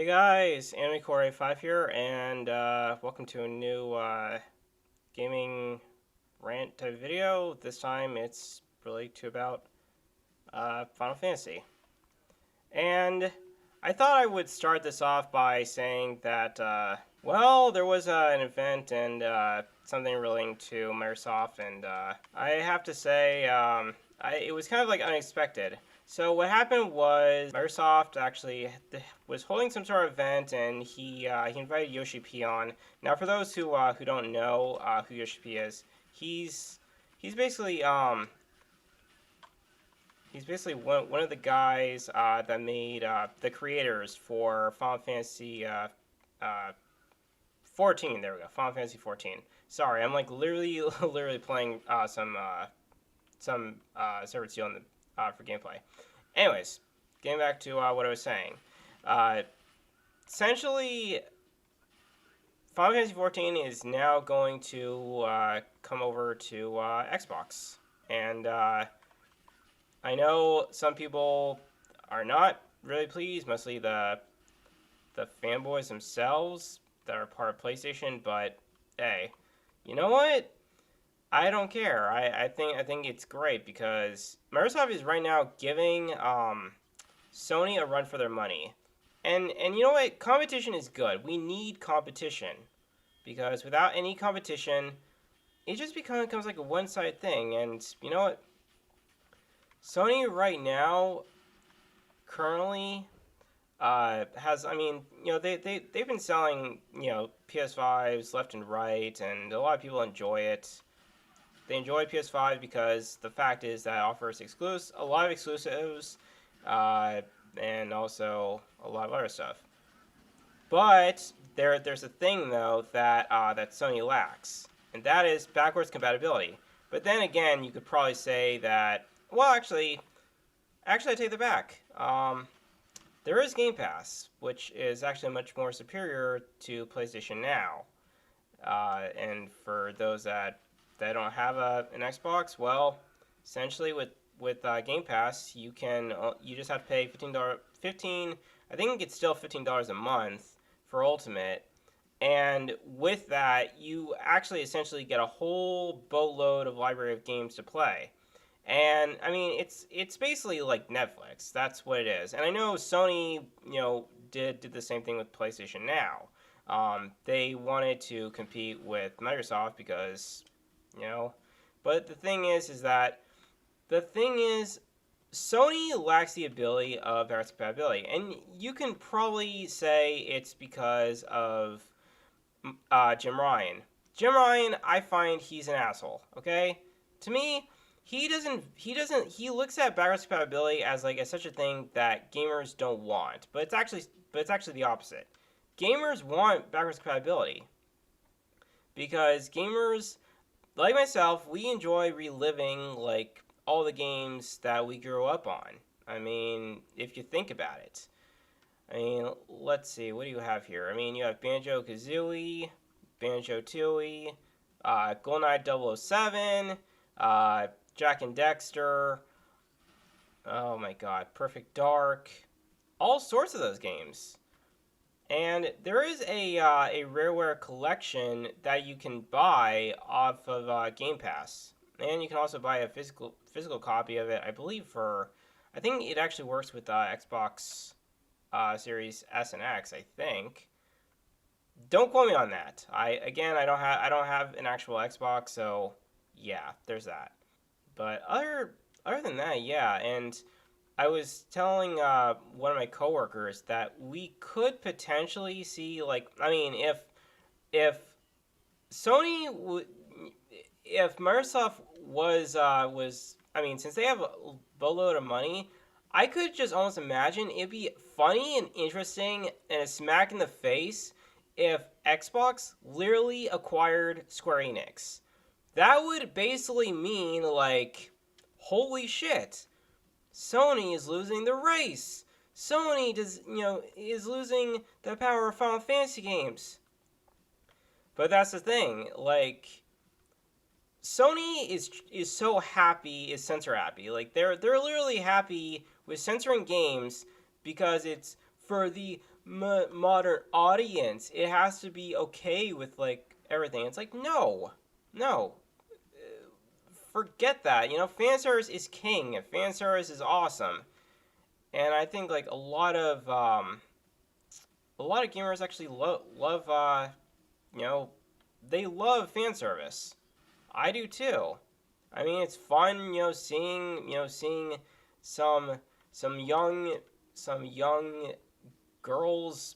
Hey guys, FFXIV here, and welcome to a new gaming rant type video. This time it's really to about Final Fantasy. And I thought I would start this off by saying that, well, there was an event and something relating to Microsoft, and I have to say, it was kind of like unexpected. So what happened was Microsoft actually was holding some sort of event, and he invited Yoshi P on. Now, for those who don't know who Yoshi P is, he's basically one of the guys that made the creators for Final Fantasy 14. There we go, Final Fantasy 14. Sorry, I'm like literally literally playing some server seal for gameplay. Anyways, getting back to what I was saying. Uh, Essentially, Final Fantasy 14 is now going to come over to Xbox, and I know some people are not really pleased, mostly the fanboys themselves that are part of PlayStation. But hey, you know what? I don't care. I think it's great because Microsoft is right now giving Sony a run for their money, and you know what? Competition is good. We need competition because without any competition, it just becomes like a one-sided thing. And you know what? Sony right now, currently, has, I mean, you know, they've been selling, you know, PS5s left and right, and a lot of people enjoy it. They enjoy PS5 because the fact is that it offers a lot of exclusives, and also a lot of other stuff. But there's a thing though that Sony lacks, and that is backwards compatibility. But then again, you could probably say that, well, actually, I take that back. There is Game Pass, which is actually much more superior to PlayStation Now. And for those that don't have an Xbox, well, essentially with Game Pass, you just have to pay $15. I think it's still $15 a month for Ultimate. And with that, you actually essentially get a whole boatload of library of games to play. And I mean, it's basically like Netflix. That's what it is. And I know Sony, you know, did the same thing with PlayStation Now. They wanted to compete with Microsoft because, you know, but the thing is, Sony lacks the ability of backwards compatibility, and you can probably say it's because of Jim Ryan. Jim Ryan, I find he's an asshole. Okay, to me, he looks at backwards compatibility as like as such a thing that gamers don't want, but it's actually the opposite. Gamers want backwards compatibility because gamers like myself, we enjoy reliving like all the games that we grew up on. I mean, if you think about it. I mean, let's see, what do you have here? I mean, you have Banjo-Kazooie, Banjo-Tooie, GoldenEye 007, Jack and Dexter, oh my god, Perfect Dark, all sorts of those games. And there is a Rareware collection that you can buy off of Game Pass, and you can also buy a physical copy of it. I think it actually works with Xbox Series S and X. I think. Don't quote me on that. I don't have an actual Xbox, so yeah, there's that. But other than that, yeah, and I was telling one of my coworkers that we could potentially see, like, I mean, if Sony would, if Microsoft was, I mean, since they have a boatload of money, I could just almost imagine it'd be funny and interesting and a smack in the face if Xbox literally acquired Square Enix. That would basically mean like, holy shit. Sony is losing the race. Sony is losing the power of Final Fantasy games. But that's the thing, like Sony is so happy, is censor happy. Like they're literally happy with censoring games because it's for the modern audience. It has to be okay with like everything. It's like no, no, forget that. You know, fan service is king. Fan service is awesome, and I think like a lot of gamers actually love you know, they love fan service. I do too. I mean, it's fun, seeing some some young some young girls,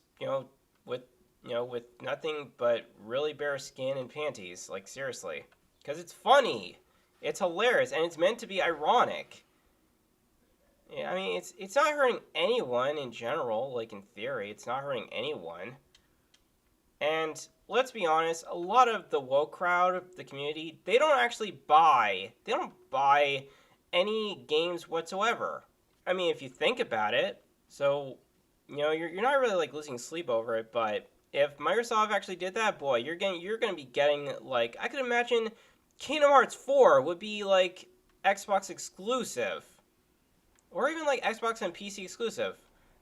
with with nothing but really bare skin and panties. Like seriously, because it's funny, it's hilarious, and it's meant to be ironic. Yeah, I mean, it's not hurting anyone in general. Like in theory, it's not hurting anyone. And let's be honest, a lot of the woke crowd, the community, they don't buy any games whatsoever. I mean, if you think about it, so you're not really like losing sleep over it, but if Microsoft actually did that, boy, you're gonna be getting like I could imagine Kingdom Hearts 4 would be like Xbox exclusive, or even like Xbox and PC exclusive,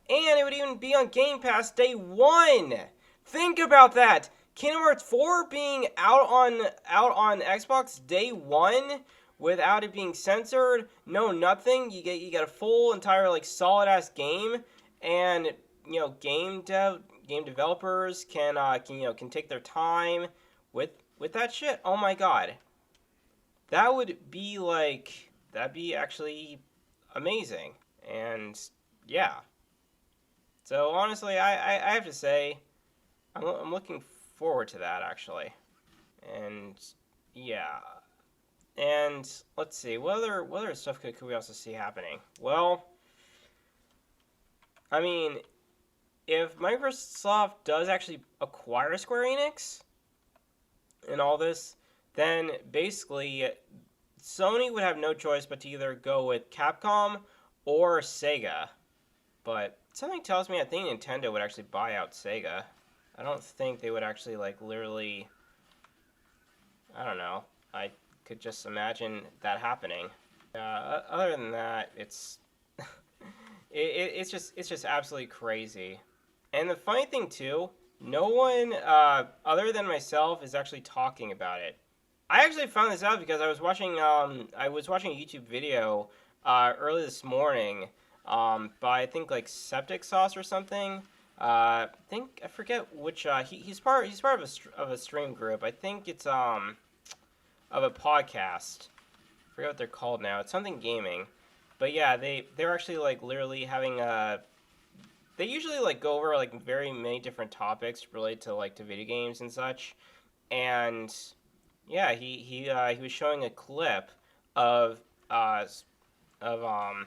and it would even be on Game Pass day one. Think about that. Kingdom Hearts 4 being out on Xbox day one without it being censored, no nothing. You get a full entire like solid ass game, and game developers can take their time with that shit. Oh my god, that'd be actually amazing. And yeah, so honestly, I have to say I'm looking forward to that actually. And yeah, and let's see what other stuff could we also see happening. Well, I mean, if Microsoft does actually acquire Square Enix and all this, then basically Sony would have no choice but to either go with Capcom or Sega. But something tells me I think Nintendo would actually buy out Sega. I don't think they would actually like literally. I don't know. I could just imagine that happening. Other than that, it's just absolutely crazy. And the funny thing too, no one other than myself is actually talking about it. I actually found this out because I was watching a YouTube video early this morning by I think like Septic Sauce or something. I forget which he's part of a stream group. I think it's of a podcast. I forget what they're called now. It's something gaming. But yeah, they're actually like literally having a. They usually like go over like very many different topics related to like to video games and such, and yeah, he was showing a clip of of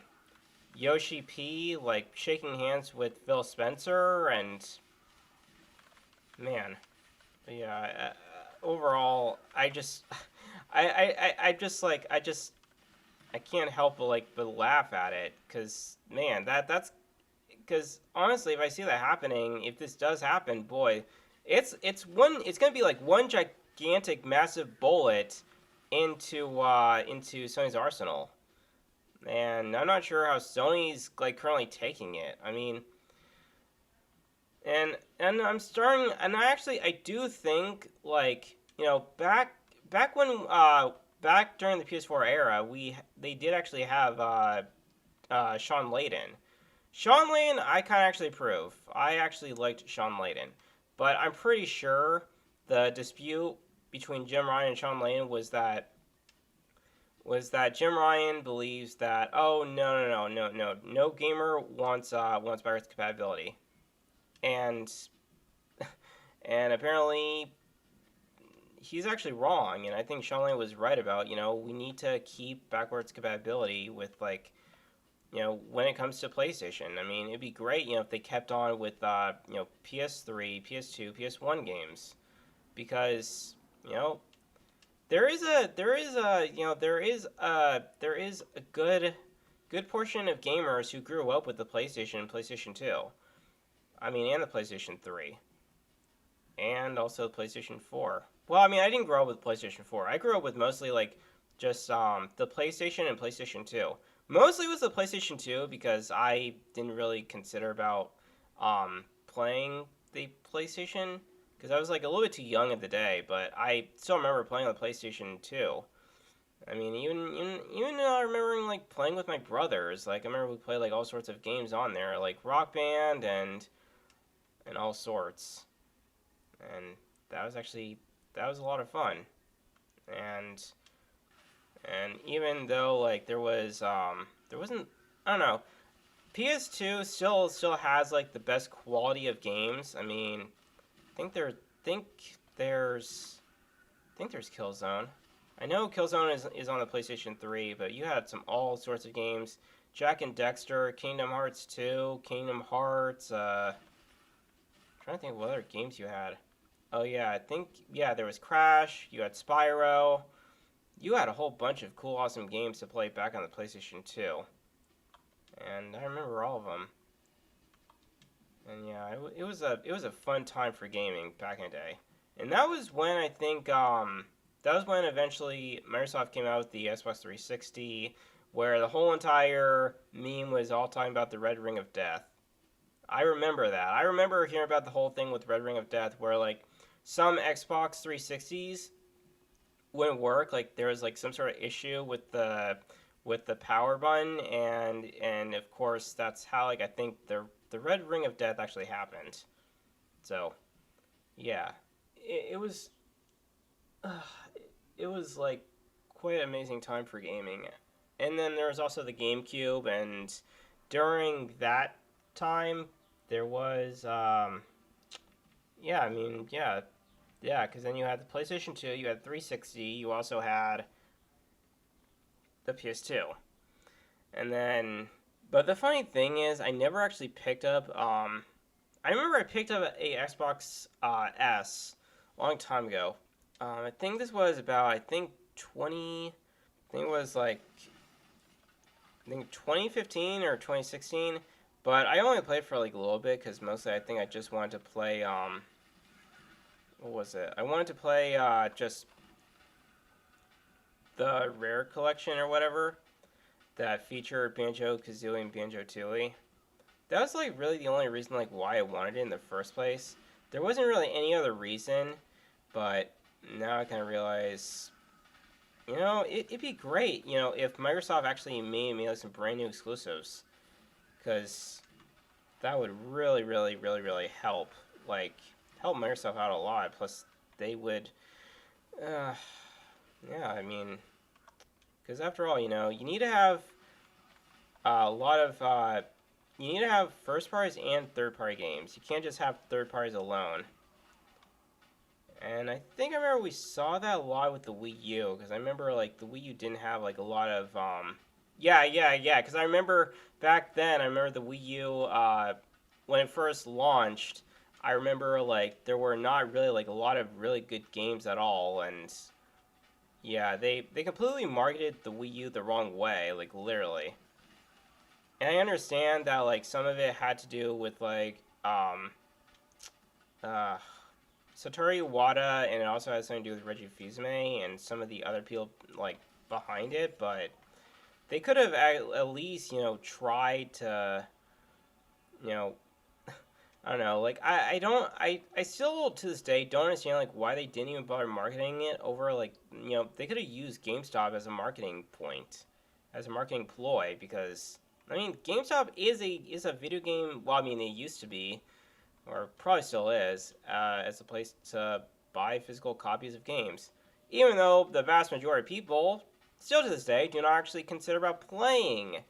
Yoshi P like shaking hands with Phil Spencer, and man, yeah, overall I just I can't help but laugh at it, because man, that's because honestly, if I see that happening, if this does happen, boy, it's gonna be like one gigantic massive bullet into Sony's arsenal. And I'm not sure how Sony's like currently taking it. I mean, and I do think like back when back during the PS4 era, they did actually have Sean Layden. Sean Layden, I kind of actually approve. I actually liked Sean Layden, but I'm pretty sure the dispute between Jim Ryan and Sean Layden was that Jim Ryan believes that no gamer wants backwards compatibility, and apparently he's actually wrong, and I think Sean Layden was right about we need to keep backwards compatibility with like when it comes to PlayStation. I mean, it'd be great if they kept on with PS3, PS2, PS1 games, because there is a good portion of gamers who grew up with the PlayStation and PlayStation 2. I mean, and the PlayStation 3. And also the PlayStation 4. Well, I mean, I didn't grow up with PlayStation 4. I grew up with mostly like just the PlayStation and PlayStation 2. Mostly was the PlayStation 2 because I didn't really consider about playing the PlayStation because I was like a little bit too young at the day, but I still remember playing on the PlayStation 2. I mean, even remembering like playing with my brothers. Like I remember we played like all sorts of games on there, like Rock Band and all sorts. And that was actually that was a lot of fun. And and even though like there wasn't, I don't know, PS2 still has like the best quality of games. I mean, think there's there's Killzone. I know Killzone is on the PlayStation 3, but you had some all sorts of games. Jack and Dexter, Kingdom Hearts 2, Kingdom Hearts, trying to think of what other games you had. Oh yeah, I think yeah, there was Crash, you had Spyro. You had a whole bunch of cool awesome games to play back on the PlayStation 2. And I remember all of them. And yeah, it was a fun time for gaming back in the day. And that was when I think that was when eventually Microsoft came out with the Xbox 360, where the whole entire meme was all talking about the Red Ring of Death. I remember that. I remember hearing about the whole thing with Red Ring of Death, where like some Xbox 360s wouldn't work. Like there was like some sort of issue with the power button, and of course that's how like I think the Red Ring of Death actually happened. So yeah, it was uh, it was like quite an amazing time for gaming. And then there was also the GameCube, and during that time there was yeah, I mean yeah, because then you had the PlayStation 2, you had 360, you also had the PS2. And then, but the funny thing is, I never actually picked up, I remember I picked up a Xbox S a long time ago. I think this was about, I think I think it was like, I think 2015 or 2016. But I only played for like a little bit because mostly I think I just wanted to play, what was it? I wanted to play just the Rare Collection or whatever that featured Banjo-Kazooie and Banjo-Tooie. That was like really the only reason like why I wanted it in the first place. There wasn't really any other reason, but now I kind of realize, you know, it'd be great, you know, if Microsoft actually made me like some brand new exclusives, because that would really, really, really, really help. Like help Microsoft out a lot. Plus, they would, uh, yeah, I mean, because after all, you know, you need to have a lot of, you need to have first parties and third party games. You can't just have third parties alone. And I think I remember we saw that a lot with the Wii U, because I remember like the Wii U didn't have like a lot of, yeah, because I remember back then, I remember the Wii U, when it first launched, I remember like there were not really like a lot of really good games at all, and yeah, they completely marketed the Wii U the wrong way, like literally. And I understand that like some of it had to do with like uh Satoru Iwata, and it also has something to do with Reggie Fils-Aimé and some of the other people like behind it, but they could have at least, you know, tried to, you know, I don't know, like I still to this day don't understand like why they didn't even bother marketing it over like, you know, they could have used GameStop as a marketing point, as a marketing ploy, because I mean GameStop is a video game, well I mean they used to be, or probably still is, as a place to buy physical copies of games, even though the vast majority of people still to this day do not actually consider about playing, you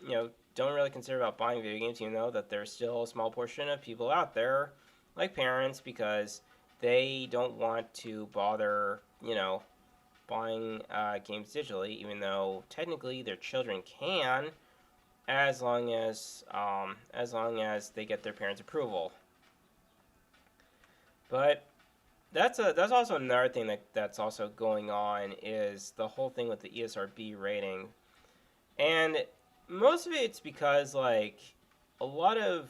know, don't really consider about buying video games, even though that there's still a small portion of people out there, like parents, because they don't want to bother, you know, buying games digitally, even though technically their children can, as long as they get their parents' approval. But that's also another thing that's also going on, is the whole thing with the ESRB rating, and most of it's because like a lot of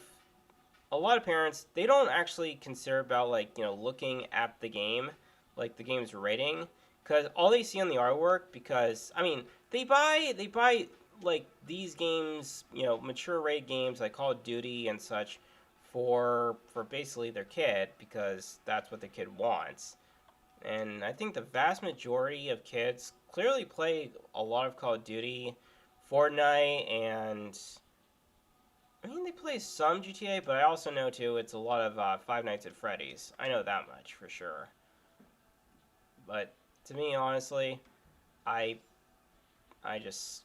parents, they don't actually consider about like, you know, looking at the game, like the game's rating, because all they see on the artwork, because I mean they buy like these games, you know, mature rated games like Call of Duty and such, for basically their kid, because that's what the kid wants. And I think the vast majority of kids clearly play a lot of Call of Duty, Fortnite, and I mean, they play some GTA, but I also know too it's a lot of Five Nights at Freddy's. I know that much for sure. But to me, honestly, I I just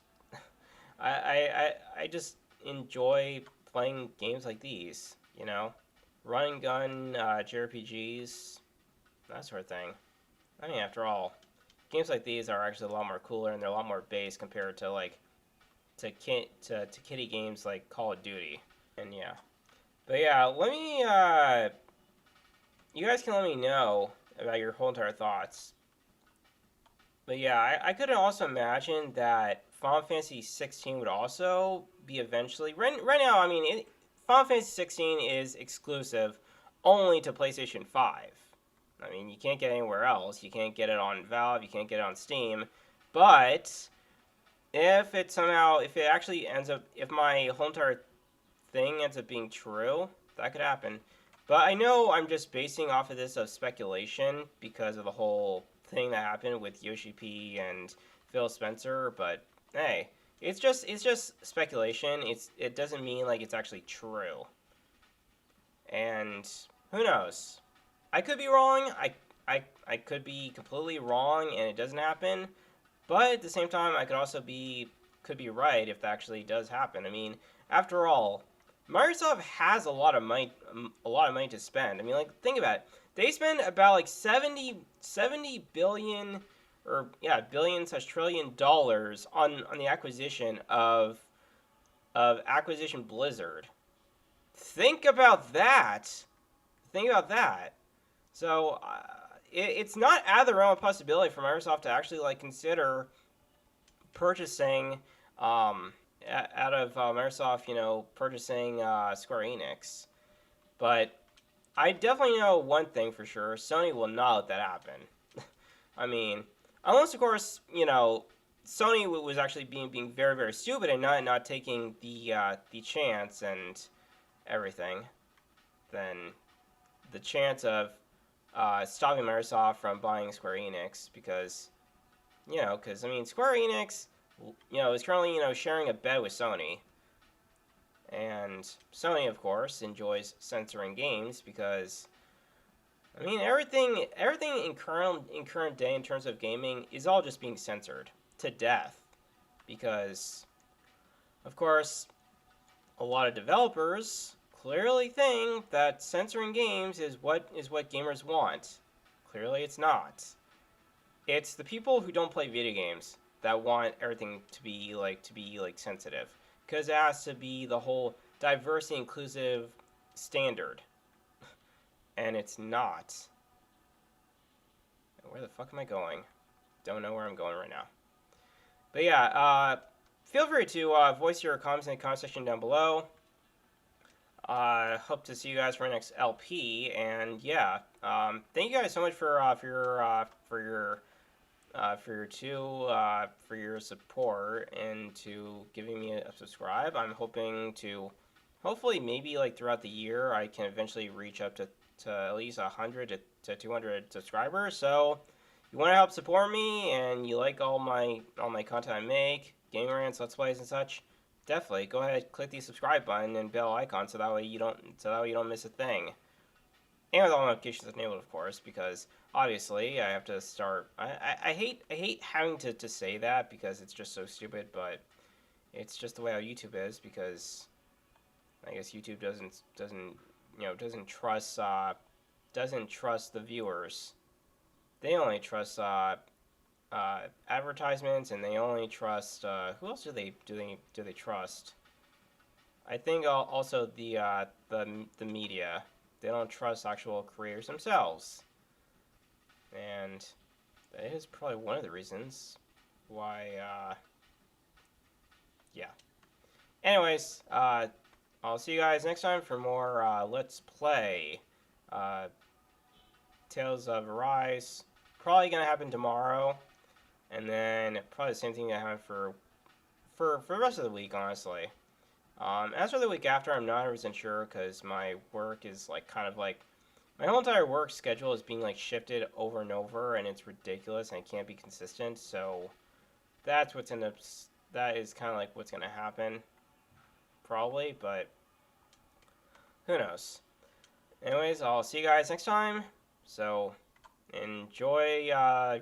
I just enjoy playing games like these. You know, run and gun JRPGs, that sort of thing. I mean, after all, games like these are actually a lot more cooler and they're a lot more base compared to like to kiddie games like Call of Duty. And yeah, but yeah, let me you guys can let me know about your whole entire thoughts. But yeah, I could also imagine that Final Fantasy 16 would also be eventually. Right now, I mean, Final Fantasy 16 is exclusive only to PlayStation 5. I mean, you can't get it anywhere else. You can't get it on Valve. You can't get it on Steam. But if it actually ends up, if my whole entire thing ends up being true, that could happen. But I know I'm just basing off of this of speculation because of the whole thing that happened with Yoshi P and Phil Spencer. But hey, it's just speculation. It doesn't mean like it's actually true. And who knows? I could be wrong. I could be completely wrong and it doesn't happen. But at the same time, I could be right if that actually does happen. I mean, after all, Microsoft has a lot of money to spend. I mean, like, think about it. They spend about like 70 billion, or yeah, billion/trillion dollars on the acquisition of Acquisition Blizzard. Think about that. Think about that. So it's not out of the realm of possibility for Microsoft to actually like consider purchasing out of Microsoft, purchasing Square Enix. But I definitely know one thing for sure: Sony will not let that happen. I mean, unless of course Sony was actually being very very stupid and not taking the chance and everything, then the chance of stopping Microsoft from buying Square Enix, because I mean Square Enix is currently sharing a bed with Sony, and Sony of course enjoys censoring games because I mean everything in current day in terms of gaming is all just being censored to death, because of course a lot of developers clearly think that censoring games is what gamers want. Clearly it's not. It's the people who don't play video games that want everything to be sensitive, because it has to be the whole diversity inclusive standard, and it's not. Where the fuck am I going? Don't know where I'm going right now. But yeah, feel free to voice your comments in the comment section down below. Hope to see you guys for our next LP, and yeah, thank you guys so much for your support and to giving me a subscribe. I'm hoping to, hopefully maybe like throughout the year, I can eventually reach up to at least 100 to 200 subscribers. So you want to help support me and you like all my content I make, game rants, let's plays, and such, definitely go ahead, click the subscribe button and bell icon so that way you don't miss a thing. And with all notifications enabled, of course, because obviously I have to start. I hate having to say that because it's just so stupid, but it's just the way how YouTube is, because I guess YouTube doesn't trust the viewers. They only trust advertisements, and they only trust who else do they trust? I think also the media. They don't trust actual creators themselves, and that is probably one of the reasons why. Yeah. Anyways, I'll see you guys next time for more Let's Play. Tales of Arise. Probably gonna happen tomorrow, and then probably the same thing gonna happen for the rest of the week, honestly. As for the week after, I'm not 100% sure because my work is like kind of like my whole entire work schedule is being like shifted over and over, and it's ridiculous and it can't be consistent. So that's what's in the that is kind of like what's gonna happen, probably. But who knows? Anyways, I'll see you guys next time. So enjoy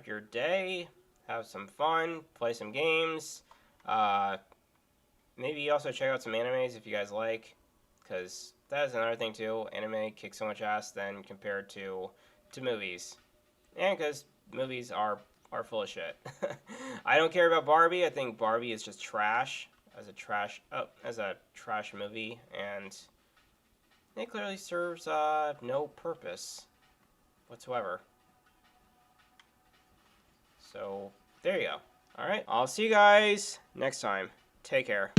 your day. Have some fun. Play some games. Uh, Maybe also check out some animes if you guys like, because that is another thing too. Anime kicks so much ass then compared to movies, and because movies are full of shit. I don't care about Barbie. I think Barbie is just trash as a trash movie, and it clearly serves no purpose whatsoever. So there you go. All right, I'll see you guys next time. Take care.